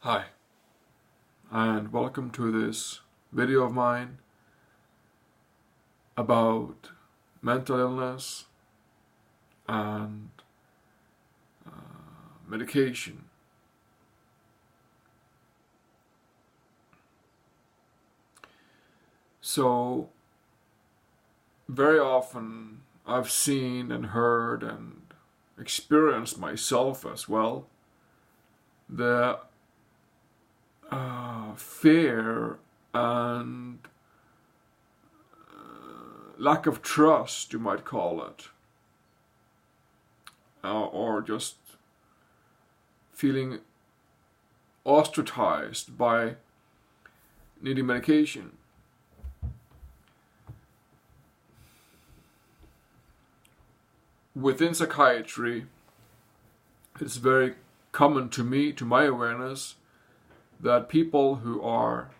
Hi, and welcome to this video of mine about mental illness and medication. So, very often I've seen and heard and experienced myself as well the fear and lack of trust, you might call it, or just feeling ostracized by needing medication. Within psychiatry, it's very common to me, to my awareness, that people who are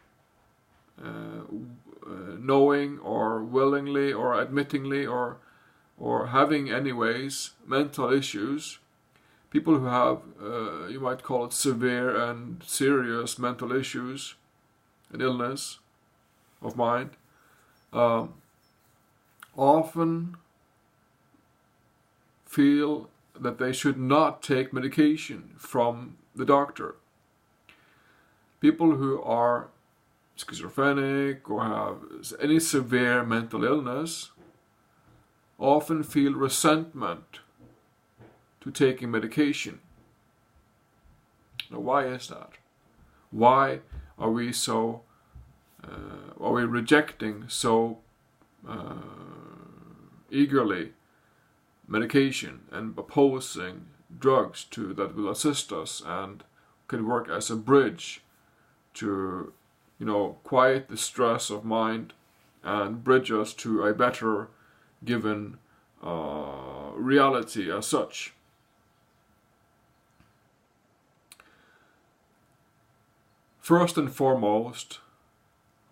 knowing or willingly or admittingly or having anyways mental issues, people who have you might call it severe and serious mental issues, an illness of mind, often feel that they should not take medication from the doctor. People who are schizophrenic or have any severe mental illness often feel resentment to taking medication. Now, why is that? Why are we rejecting so eagerly medication and opposing drugs that will assist us and can work as a bridge to, quiet the stress of mind and bridge us to a better given reality as such. First and foremost,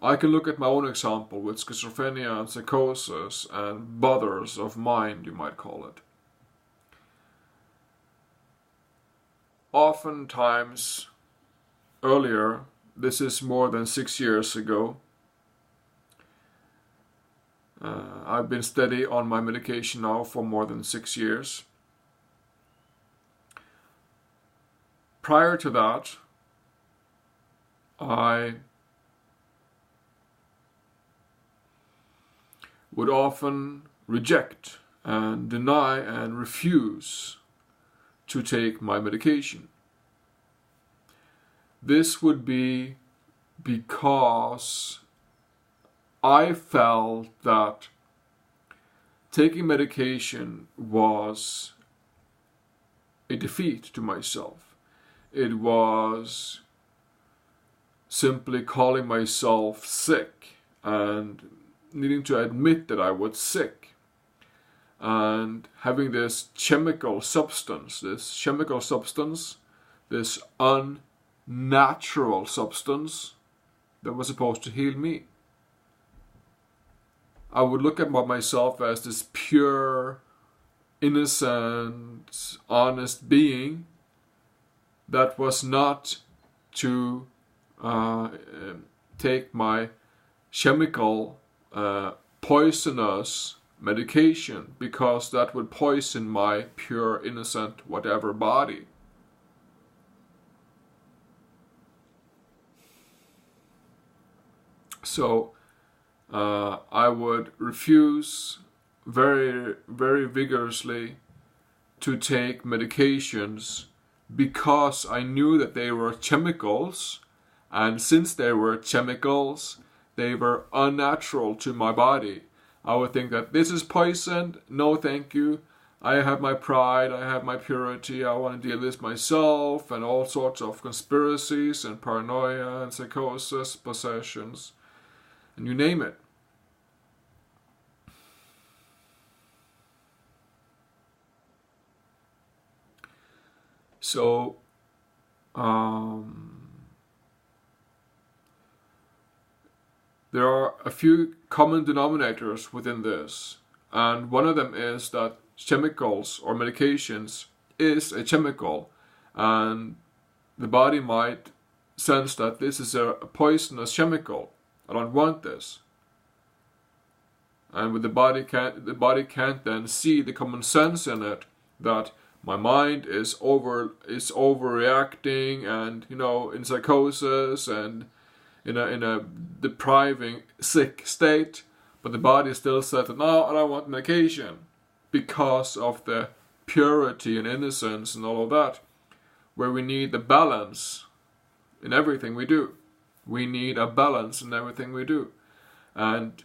I can look at my own example with schizophrenia and psychosis and bothers of mind, you might call it. Oftentimes, earlier, this is more than 6 years ago, I've been steady on my medication now for more than 6 years. Prior to that, I would often reject and deny and refuse to take my medication. This would be because I felt that taking medication was a defeat to myself. It was simply calling myself sick and needing to admit that I was sick, and having this chemical substance, this unnatural substance that was supposed to heal me. I would look at myself as this pure, innocent, honest being that was not to take my chemical poisonous medication, because that would poison my pure, innocent, whatever body. So I would refuse very, very vigorously to take medications because I knew that they were chemicals, and since they were chemicals, they were unnatural to my body. I would think that this is poisoned, no thank you, I have my pride, I have my purity, I want to deal with this myself, and all sorts of conspiracies and paranoia and psychosis, possessions, and you name it. So, there are a few common denominators within this, and one of them is that chemicals or medications is a chemical, and the body might sense that this is a poisonous chemical. I don't want this. And with the body can't then see the common sense in it, that my mind is overreacting and, you know, in psychosis and in a depriving sick state, but the body still says that no, I don't want medication, because of the purity and innocence and all of that, where we need the balance in everything we do. We need a balance in everything we do. And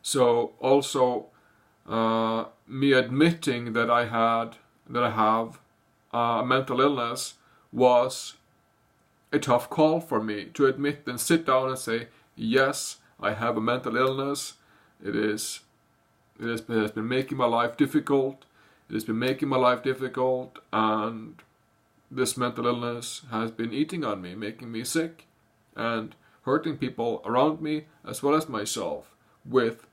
so also me admitting that I have a mental illness was a tough call for me to admit and sit down and say, yes, I have a mental illness. It has been making my life difficult. It has been making my life difficult, and this mental illness has been eating on me, making me sick, and hurting people around me as well as myself, with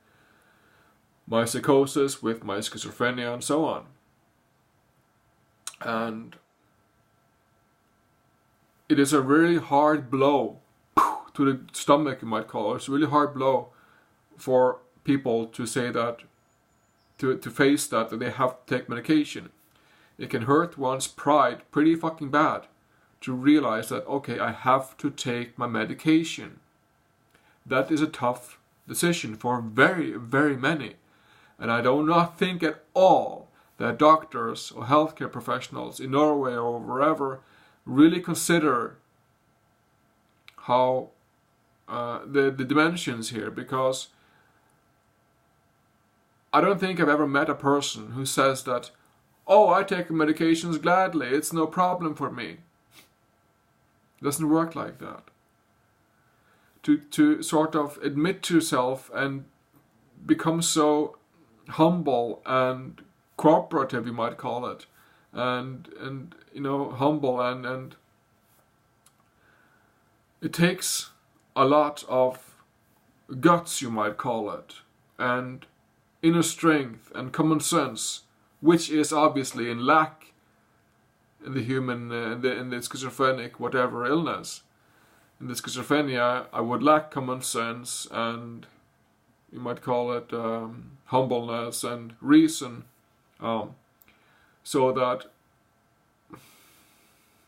my psychosis, with my schizophrenia, and so on. And it is a really hard blow to the stomach, you might call it. It's a really hard blow for people to say that, to face that they have to take medication. It can hurt one's pride pretty fucking bad to realize that, okay, I have to take my medication. That is a tough decision for very, very many. And I do not think at all that doctors or healthcare professionals in Norway or wherever really consider how the dimensions here, because I don't think I've ever met a person who says that, oh, I take medications gladly, it's no problem for me. It doesn't work like that. To sort of admit to yourself and become so humble and cooperative, you might call it, and you know, humble, and it takes a lot of guts, you might call it, and inner strength and common sense, which is obviously in lack in the human, in the schizophrenic whatever illness. In the schizophrenia, I would lack common sense and, you might call it, humbleness and reason, so that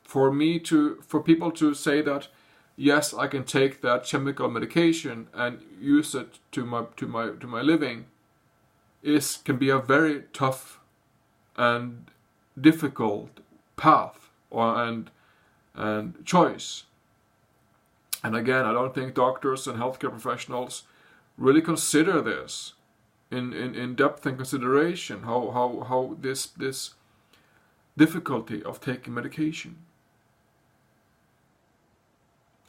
for people to say that, yes, I can take that chemical medication and use it to my living, can be a very tough and difficult path and choice. And again, I don't think doctors and healthcare professionals really consider this in depth and consideration, how this difficulty of taking medication.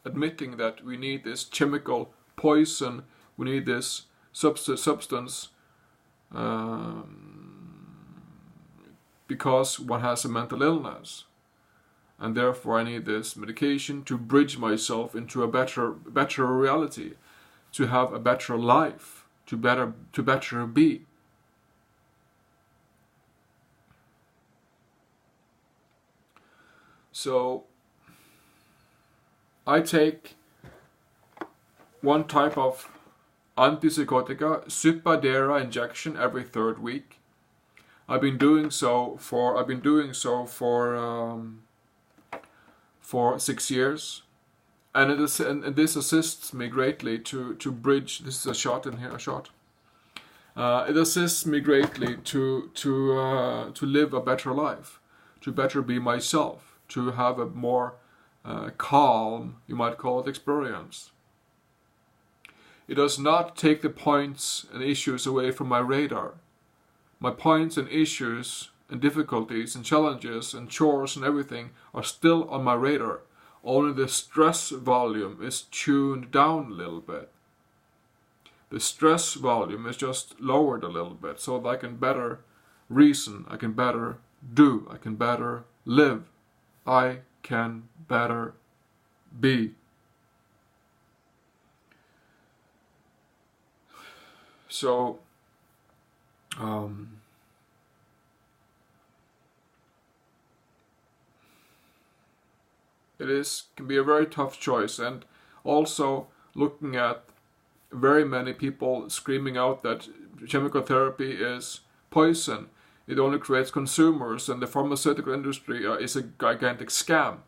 Admitting that we need this chemical poison, we need this substance because one has a mental illness, and therefore I need this medication to bridge myself into a better reality, to have a better life, to better be. So I take one type of antipsychotica, Suppadera injection, every 3rd week. I've been doing so for 6 years, and this assists me greatly to bridge. This is a shot in here, a shot. It assists me greatly to live a better life, to better be myself, to have a more calm, you might call it, experience. It does not take the points and issues away from my radar. My points and issues and difficulties and challenges and chores and everything are still on my radar. Only the stress volume is tuned down a little bit. The stress volume is just lowered a little bit so that I can better reason, I can better do, I can better live, I can better be. So can be a very tough choice. And also looking at very many people screaming out that chemical therapy is poison, it only creates consumers, and the pharmaceutical industry is a gigantic scam.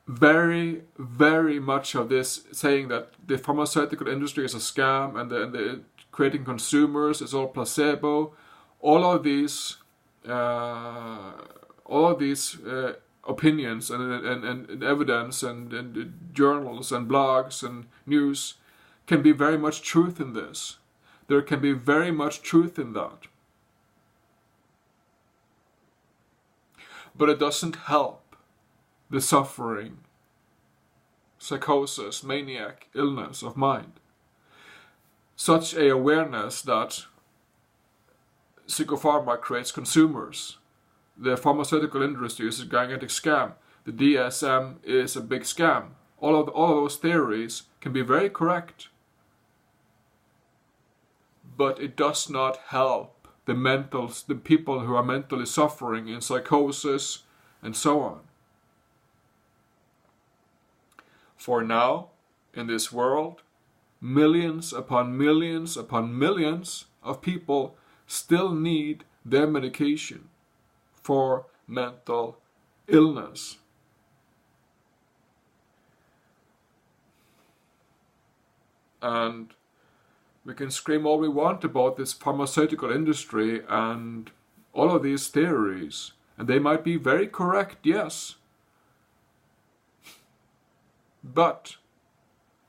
Very, very much of this saying that the pharmaceutical industry is a scam and the creating consumers is all placebo. All of these opinions and evidence and journals and blogs and news can be very much truth in this. There can be very much truth in that. But it doesn't help the suffering, psychosis, maniac, illness of mind. Such a awareness that psychopharma creates consumers. The pharmaceutical industry is a gigantic scam. The DSM is a big scam. All of those theories can be very correct. But it does not help the people who are mentally suffering in psychosis and so on. For now, in this world, millions upon millions upon millions of people still need their medication for mental illness. And we can scream all we want about this pharmaceutical industry and all of these theories, and they might be very correct, yes. But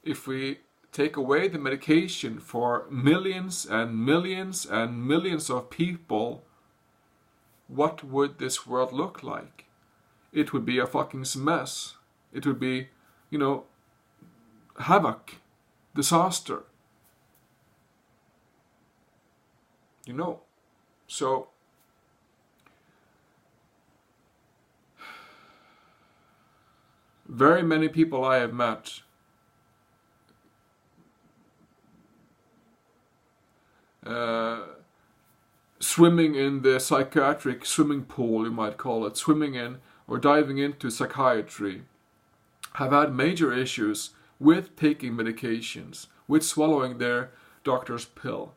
if we take away the medication for millions and millions and millions of people, what would this world look like? It would be a fucking mess. It would be, havoc, disaster. So very many people I have met swimming in the psychiatric swimming pool, you might call it, swimming in or diving into psychiatry, have had major issues with taking medications, with swallowing their doctor's pill.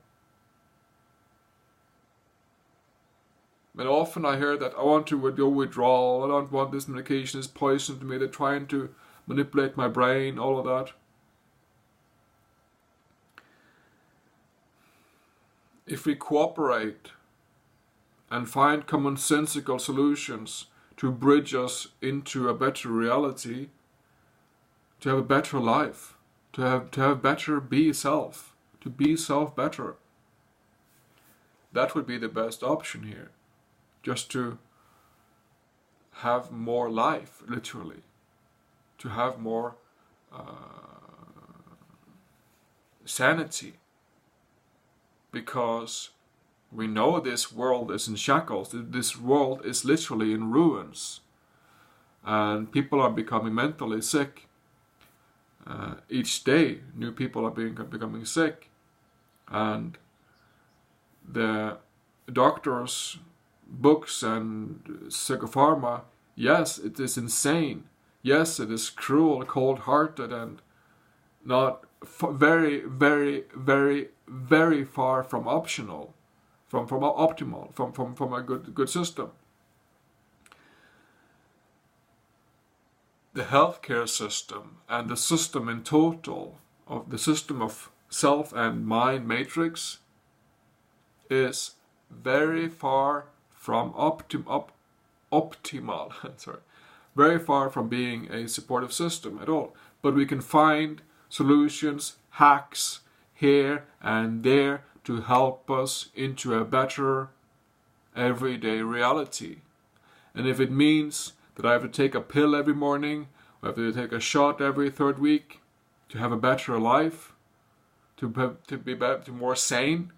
And often I hear that I want to do withdrawal, I don't want this medication, it's poison to me, they're trying to manipulate my brain, all of that. If we cooperate and find commonsensical solutions to bridge us into a better reality, to have a better life, to have better be self, to be self better, that would be the best option here. Just to have more life, literally. To have more sanity. Because we know this world is in shackles. This world is literally in ruins. And people are becoming mentally sick. Each day, new people are becoming sick. And the doctors, books and psychopharma, yes, it is insane. Yes, it is cruel, cold-hearted, and not very, very, very, very far from optional, from optimal, from a good system. The healthcare system and the system in total of the system of self and mind matrix is very far from optimal, sorry, very far from being a supportive system at all. But we can find solutions, hacks here and there to help us into a better everyday reality. And if it means that I have to take a pill every morning, or I have to take a shot every third week to have a better life, to be more sane,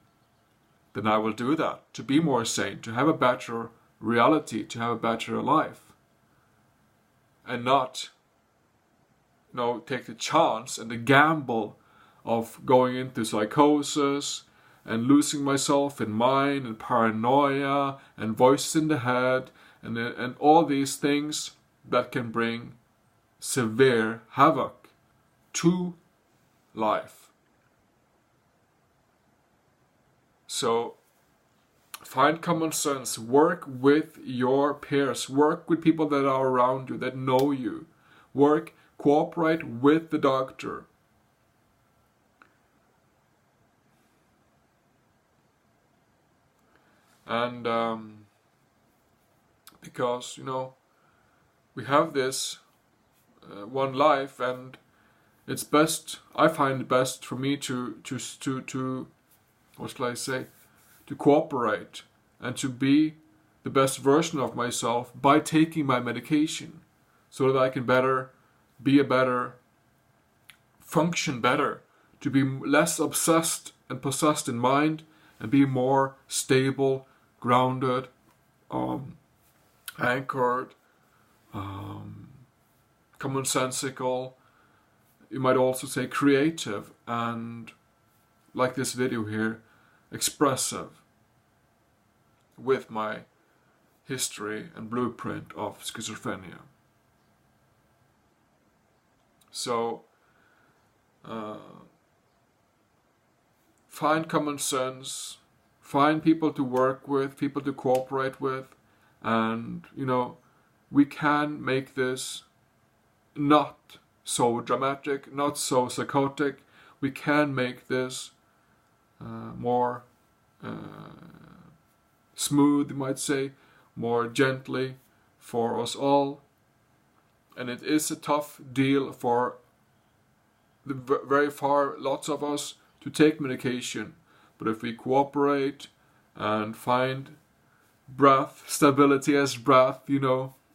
then I will do that, to be more sane, to have a better reality, to have a better life. And not, take the chance and the gamble of going into psychosis and losing myself in mind and paranoia and voices in the head and all these things that can bring severe havoc to life. So find common sense, work with your peers, work with people that are around you, that know you, cooperate with the doctor. And because, we have this one life, and it's best, I find it best for me to what shall I say, to cooperate and to be the best version of myself by taking my medication, so that I can function better, to be less obsessed and possessed in mind, and be more stable, grounded, anchored, commonsensical. You might also say creative, and like this video here, expressive, with my history and blueprint of schizophrenia. So find common sense, find people to work with, people to cooperate with, and we can make this not so dramatic, not so psychotic. We can make this more smooth, you might say, more gently for us all. And it is a tough deal for lots of us to take medication. But if we cooperate and find stability as breath,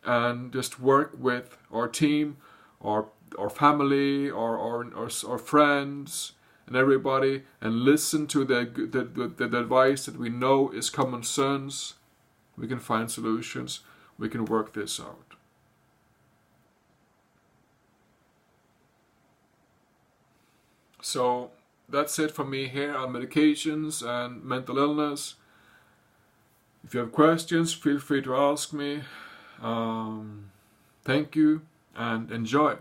and just work with our team, our family, our friends, and everybody, and listen to the advice that we know is common sense, we can find solutions. We can work this out. So that's it for me here on medications and mental illness. If you have questions, feel free to ask me. Thank you and enjoy.